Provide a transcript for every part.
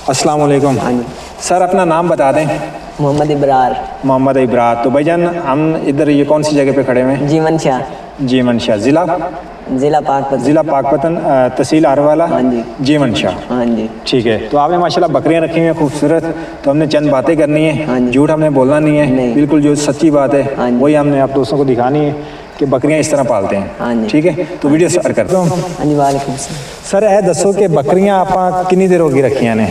अस्सलाम वालेकुम। हाँ जी। सर अपना नाम बता दें। मोहम्मद इब्रार। मोहम्मद इब्रार। तो भाईजान हम इधर ये कौन सी जगह पे खड़े हुए हैं? जीवन शाह। जीवन शाह। ज़िला पाकपतन। ज़िला पाकपतन, तहसील आरवाला। हाँ जी। जीवन शाह। हाँ जी। ठीक है। तो आपने माशाल्लाह बकरियां रखी हुई हैं खूबसूरत, तो हमने चंद बातें करनी है। हाँ जी। झूठ हमने बोलना नहीं है, नहीं। बिल्कुल जो सच्ची बात है हाँ जी। वही हमने आप दोस्तों को दिखानी है कि बकरियां इस तरह पालते हैं। हाँ जी। ठीक है, तो वीडियो स्टार्ट करता हूँ। हाँ जी। वालेकुम सलाम। सर ਇਹ ਦੱਸੋ ਕਿ ਬੱਕਰੀਆਂ ਆਪਾਂ ਕਿੰਨੀ ਦੇਰ ਹੋ ਗਈ ਰੱਖੀਆਂ ਨੇ?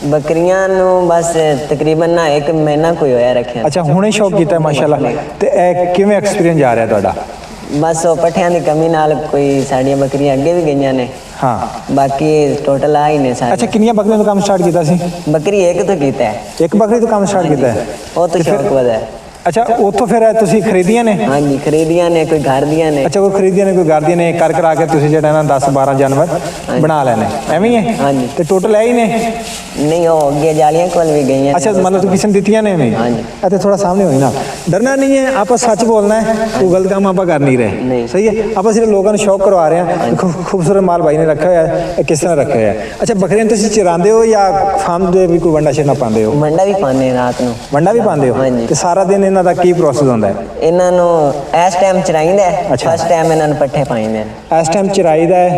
बकरियां नु बस तकरीबन ना 1 महीना कोई होया रखे। अच्छा, ਹੁਣੇ ਸ਼ੌਕ ਕੀਤਾ ਮਾਸ਼ਾਅੱਲਾ। ਤੇ ਇਹ ਕਿਵੇਂ ਐਕਸਪੀਰੀਅੰਸ ਜਾ ਰਿਹਾ ਤੁਹਾਡਾ? बस वो पठियां की कमी नाल कोई साड़ियां बकरियां अगे भी गईयां ने। हाँ। बाकी टोटल आ ही ने सारे। अच्छा, किन्नियां बकरियां तो काम स्टार्ट किया सी? बकरी एक तो कीता है। एक बकरी तो काम स्टार्ट किया है? वो तो शौक वधा है। अच्छा, उतो फिर तुसी खरीदियां ने? हाँ जी, खरीदियां ने, कोई घर दियां ने। अच्छा, कोई खरीदियां ने, कोई घर दियां ने, कर करा के तुसी जेड़ा ना 10-12 जानवर बना लेने, एवं ही है? हाँ जी। तो टोटल है ही ने? नहीं, वो अगे जालियां कोल भी गई हैं। अच्छा, मतलब तू किसी ने दित्तियां ने? हाँ जी। अच्छा, थोड़ा सामने होई ना, डरना नहीं है, आप सच बोलना है, कोई गलत काम आप कर नहीं रहे। नहीं। सही है, आप सिर्फ लोगों ने शौक करवा रहे हैं। खूबसूरत माल भाई ने रखा है, किस तरह रखा है? अच्छा, बकरियां तुसी चरांदे हो या फार्म दे भी कोई वंडा शेरना पांदे हो? मंडा भी पाने रात नु। वंडा भी पांदे हो? हाँ जी। तो सारा दिन इन्हां दा की प्रोसेस होंदा है? ਇਹਨਾਂ ਨੂੰ ਇਸ ਟਾਈਮ ਚਰਾਈਦਾ ਹੈ। अच्छा। ਫਸਟ ਟਾਈਮ ਇਹਨਾਂ ਨੂੰ ਪੱਠੇ ਪਾਈਦੇ ਨੇ। ਇਸ ਟਾਈਮ ਚਰਾਈਦਾ ਹੈ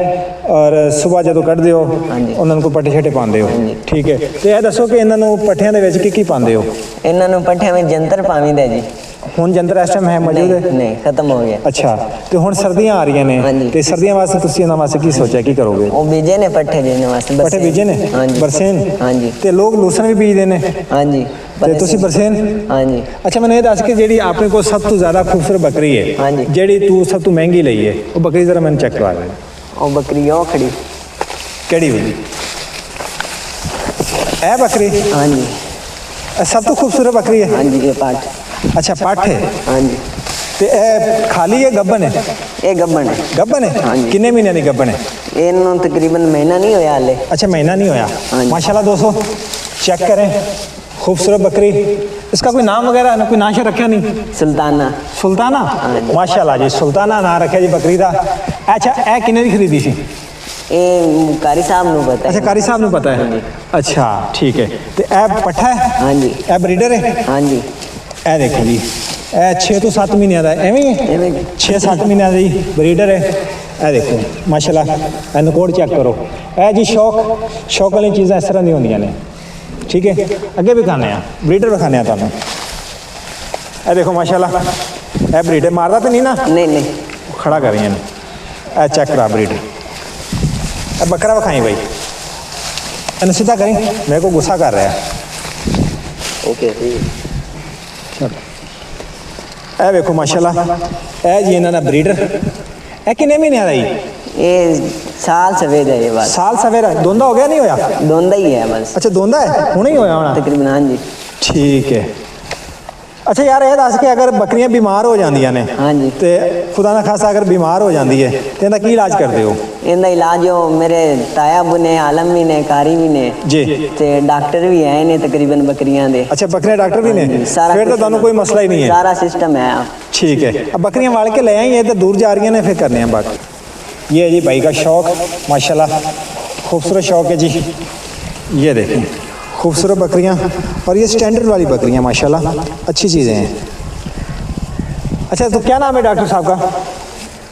ਔਰ ਸਵੇਰ ਜਦੋਂ ਕੱਢਦੇ ਹੋ ਹਾਂਜੀ। ਉਹਨਾਂ ਨੂੰ ਪੱਠੇ ਛੱਟੇ ਪਾਉਂਦੇ ਹੋ। ਹਾਂਜੀ। ਠੀਕ ਹੈ, ਤੇ ਇਹ ਦੱਸੋ ਕਿ ਇਹਨਾਂ ਨੂੰ ਪੱਠਿਆਂ ਦੇ ਵਿੱਚ ਕੀ ਕੀ ਪਾਉਂਦੇ ਹੋ? ਇਹਨਾਂ ਨੂੰ ਪੱਠਿਆਂ ਵਿੱਚ ਜੰਤਰ ਪਾਵੀਦਾ ਜੀ। ਹੁਣ ਜੰਤਰ ਇਸ ਟਾਈਮ ਹੈ ਮੌਜੂਦ ਹੈ? ਨਹੀਂ, ਖਤਮ ਹੋ ਗਿਆ। ਅੱਛਾ, ਤੇ ਹੁਣ ਸਰਦੀਆਂ ਆ ਰਹੀਆਂ ਨੇ, ਹਾਂਜੀ। ਤੇ ਸਰਦੀਆਂ ਵਾਸਤੇ ਤੁਸੀਂ ਇਹਨਾਂ ਵਾਸਤੇ ਕੀ ਸੋਚਿਆ, ਕੀ ਕਰੋਗੇ? ਉਹ ਬੀਜੇ ਨੇ ਪੱਠੇ ਜਿਹਨੇ ਵਾਸਤੇ। ਪੱਠੇ ਬੀਜੇ ਨੇ? ਹਾਂਜੀ। ਬਰਸੇਨ? ਹਾਂਜੀ। ਤੇ ਲੋਕ ਲੂਸਣ ਵੀ ਬੀਜਦੇ ਨੇ, ਹਾਂਜੀ। ਤੇ ਤੁਸੀਂ ਬਰਸੇਨ? ਹਾਂਜੀ। ਅੱਛਾ, ਮੈਨੂੰ ਇਹ ਦੱਸ ਕਿ ਜਿਹੜੀ ਆਪਣੇ ਕੋਲ ਸਭ ਤੋਂ ਜ਼ਿਆਦਾ ਖੂਬਸੂਰਤ ਬੱਕਰੀ ਹੈ, ਹਾਂਜੀ। ਜਿਹੜੀ ਤੂੰ ਸਭ ਤੋਂ ਮਹਿੰਗੀ ਲਈ ਹੈ, ਉਹ ਬੱਕਰੀ ਜ਼ਰਾ ਮੈਨੂੰ ਚੈੱਕ ਕਰਵਾ ਦੇ। ਉਹ ਬੱਕਰੀ ਉਹ ਖੜੀ। ਕਿਹੜੀ ਵਾਲੀ? ਇਹ ਬੱਕਰੀ? ਹਾਂਜੀ। ਇਹ ਸਭ ਤੋਂ ਖੂਬਸੂਰਤ ਬੱਕਰੀ ਹੈ? ਹਾਂਜੀ, ਇਹ ਪਾਠ। अच्छा, पाठ है। हाँ जी। ते ए खाली है गब्बन है? ये गब्बन है। गब्बन है? हाँ जी। किन्ने महीने की गब्बन है? इन्हों तकरीबन महीना नहीं होया हाले। अच्छा, महीना नहीं होया। हाँ जी। माशाल्लाह दोस्तों, चेक करें, खूबसूरत बकरी। इसका कोई नाम वगैरह ना, कोई नाशा रखा नहीं? सुल्ताना। सुल्ताना? हाँ जी। माशाल्लाह जी, सुल्ताना ना रखा जी बकरी का। अच्छा, ए किन्ने दी खरीदी सी? ये कारी साहब नू पता है। अच्छा, कारी साहब नू पता है। अच्छा, ठीक है। ते ए पट्ठा है? हाँ जी। ए ब्रीडर है? हाँ जी। ए देखो जी, ए 6 ਤੋਂ 7 ਮਹੀਨਿਆਂ ਦਾ ਐਵੇਂ ਹੀ ਹੈ? 6-7 ਮਹੀਨਿਆਂ ਦੀ ਬਰੀਡਰ ਹੈ। ਇਹ ਦੇਖੋ ਮਾਸ਼ਾਅੱਲਾ, ਇਹਨੂੰ ਕੋਡ ਚੈੱਕ ਕਰੋ। ਇਹ ਜੀ ਸ਼ੌਕ ਵਾਲੀਆਂ ਚੀਜ਼ਾਂ ਇਸ ਤਰ੍ਹਾਂ ਦੀਆਂ ਹੁੰਦੀਆਂ ਨੇ। ਠੀਕ ਹੈ, ਅੱਗੇ ਵੀ ਖਾਣੇ ਆ, ਬਰੀਡਰ ਵੀ ਖਾਣੇ ਆ ਤੁਹਾਨੂੰ। ਇਹ ਦੇਖੋ ਮਾਸ਼ਾਅੱਲਾ, ਇਹ ਬਰੀਡਰ ਮਾਰਦਾ ਤਾਂ ਨਹੀਂ ਨਾ? नहीं नहीं। ਖੜਾ ਕਰ ਰਹੀਆਂ ਨੇ। ਇਹ ਚੈੱਕ ਕਰਾ ਬਰੀਡਰ। ਇਹ ਬੱਕਰਾ ਵਿਖਾਈ ਬਾਈ, ਇਹਨੂੰ ਸਿੱਧਾ ਕਰੀ, ਮੇਰੇ ਕੋ ਗੁੱਸਾ ਕਰ ਰਿਹਾ। ओके। ਇਹ ਵੇਖੋ ਮਾਸ਼ਾਅੱਲਾ, ਇਹ ਜੀ ਇਹਨਾਂ ਦਾ ਬਰੀਡਰ। ਇਹ ਕਿੰਨੇ ਮਹੀਨਿਆਂ ਦਾ ਜੀ? ये साल सवेद है ये बात। ਸਾਲ ਸਵੇਰਾ ਦੋਂਦਾ ਹੋ ਗਿਆ, ਨਹੀਂ ਹੋਇਆ? दोंदा ही है बस। ਅੱਛਾ, ਦੋਂਦਾ ਹੈ, ਹੁਣੇ ਹੀ ਹੋਇਆ ਹੋਣਾ। तकरीबन हाँ जी। ਠੀਕ ਹੈ। ਅੱਛਾ ਯਾਰ, ਇਹ ਦੱਸ ਕਿ ਅਗਰ ਬੱਕਰੀਆਂ ਬਿਮਾਰ ਹੋ ਜਾਂਦੀਆਂ ਨੇ हाँ जी। ਤੇ ਖੁਦਾ ਨਾ ਖਾਸਾ ਅਗਰ ਬਿਮਾਰ ਹੋ ਜਾਂਦੀ ਹੈ ਤੇ ਇਹਦਾ ਕੀ ਇਲਾਜ ਕਰਦੇ ਹੋ? इनका इलाज हो मेरे ताया बु ने, आलम भी ने, कारी भी ने ਜੀ। ते डॉक्टर भी है ने तकरीबन बकरियां दे। अच्छा, ਬੱਕਰੀਆਂ ਡਾਕਟਰ ਵੀ ਨੇ? सारा ਫਿਰ ਤਾਂ ਤੁਹਾਨੂੰ ਕੋਈ ਮਸਲਾ ਹੀ ਨਹੀਂ ਹੈ। सारा सिस्टम है। ठीक है, अब बकरियां वाल के ले आई हैं, इधर दूर जा रही हैं ना, फिर करने हैं बात। ये है जी भाई का शौक, माशाल्लाह खूबसूरत शौक है जी। ये देखें खूबसूरत बकरियां, और ये स्टैंडर्ड वाली बकरियां माशाल्लाह अच्छी चीज़ें हैं। अच्छा, तो क्या नाम है डॉक्टर साहब का?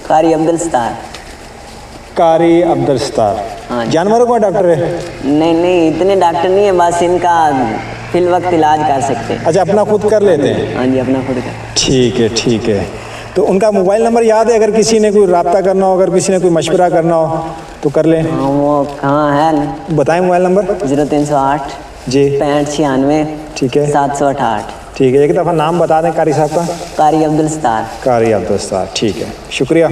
कारी अब्दुल सत्तार। कारी अब्दुल सत्तार। हाँ जी। जानवरों का डॉक्टर है? नहीं नहीं, इतने डॉक्टर नहीं है, बस इनका फिल वक्त इलाज कर सकते हैं। अच्छा, अपना खुद कर लेते हैं? हाँ जी, अपना खुद का। ठीक है, ठीक है। तो उनका मोबाइल नंबर याद है? अगर किसी ने कोई रब्ता करना हो, अगर किसी ने कोई मशवरा करना हो तो कर लें। हाँ, वो कहाँ है? बताएं मोबाइल नंबर। 0308 जी। 6596 ठीक है। 768। ठीक है, एक दफ़ा नाम बता दें कारी साहब का। कारी अब्दुल सत्तार। कारी अब्दुल सत्तार। ठीक है, शुक्रिया।